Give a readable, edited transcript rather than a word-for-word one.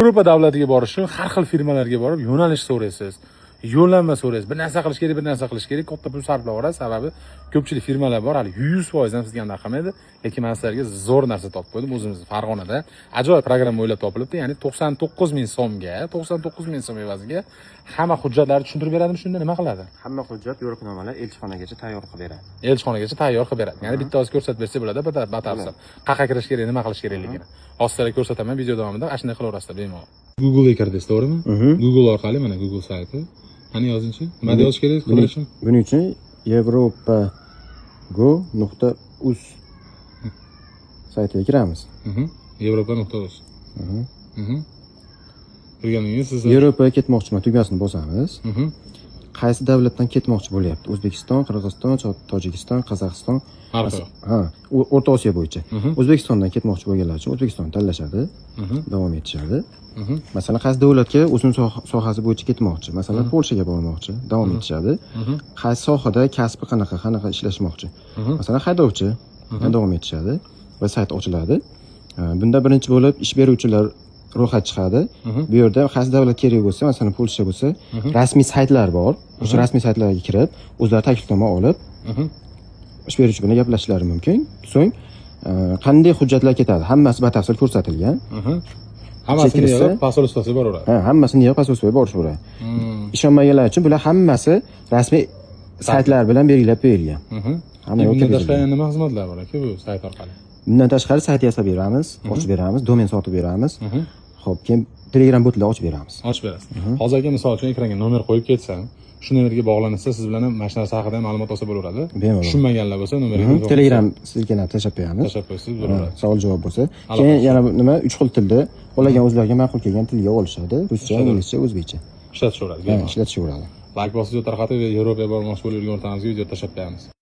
Yevropa davlatiga borish uchun har xil firmalarga borib yo'nalish so'raysiz. Yo'llanma so'raysiz. Bir narsa qilish kerak, bir narsa qilish kerak. Katta pul sarflayverasiz. Sababi ko'pchilik firmalar bor, hali 100% ham sizga qilmaydi. Lekin men sizlarga zo'r narsa topib qo'ydim o'zimiz Farg'onada. Ajoyib programma o'ylab topilibdi. Ya'ni 99 ming so'mga, 99 ming so'm evaziga hamma hujjatlarni tushuntirib beradimi, shunda nima qiladi? Hamma hujjat, yo'riqnomalar elchixonagacha tayyor qilib beradi. Elchixonagacha tayyor qilib beradi. Ya'ni bitta o'zi ko'rsatib bersa bo'ladi, batafsil. Qayerga kirish kerak, nima qilish kerakligini. Hozirda ko'rsataman video davomida, ashuna qilaverasizlar bemalol. Google'ga kirdingiz, to'g'rimi? Google orqali mana Google sayti. Qani yozingchi? Nima yozish kerak qilish uchun? Buning uchun Yevropa.go.uz saytiga kiramiz. Yevropa.uz. Kirganingiz siz Yevropaga ketmoqchiman tugasini bosamiz. Qaysi davlatdan ketmoqchi bo'lyapti? O'zbekiston, Qirg'iziston, Tojikiston, Qozog'iston. Ha, O'rta Osiyo bo'yicha. O'zbekistondan ketmoqchi bo'lganlar uchun O'zbekistonni tanlashadi, davom etishadi. Masalan, qaysi davlatga o'zining sohasi bo'yicha ketmoqchi, masalan, Polshaga bormoqchi, davom etishadi. Qaysi sohada kasbi qanaqa ishlashmoqchi. Masalan, haydovchi, davom etishadi va sayt ochiladi. Bunda birinchi bo'lib ish beruvchilar ro'yxat chiqadi. Bu yerda qaysi davlat kerak bo'lsa, masalan, Polsha bo'lsa, rasmiy saytlar bor. O'sha rasmiy saytlarga kirib, o'zlari taklifnoma olib, ish beruvchi bilan gaplashishlari mumkin. So'ng qanday hujjatlar ketadi? Hammasi batafsil ko'rsatilgan. Hammasini yig'ib posolstvoga boraveradi. Ha, hammasini yig'ib posolstvoga borishaveradi. Ishonmaganlar uchun bular hammasi rasmiy saytlar bilan belgilab berilgan. Bundan tashqari nima xizmatlar bor aka bu sayt orqali? Bundan tashqari sayt yasab beramiz, ochib beramiz, domen sotib beramiz. Xo'p, keyin Telegram botlar ochib beramiz. Ochib berasiz. Hozir aka misol uchun ekranga nomer qo'yib ketsam, shu nomerga bog'lansa, siz bilan ham mashina narsa haqida ma'lumot olsa bo'laveradi. Tushunmaganlar bo'lsa nomerga Telegram silkani tashlab qo'yamiz. Tashlab qo'ysiz bo'laveradi. Savol-javob bo'lsa. Keyin yana nima 3 xil tilda qo'llagan o'zlariga ma'qul kelgan tilga olishadi. Ruscha, inglizcha, o'zbekcha. Ishlatishaveradi. Ishlatishaveradi. Like bosib tarqatib Yevropaga bormoqchi bo'lib yurgan o'rtamizga video tashlab qo'yamiz.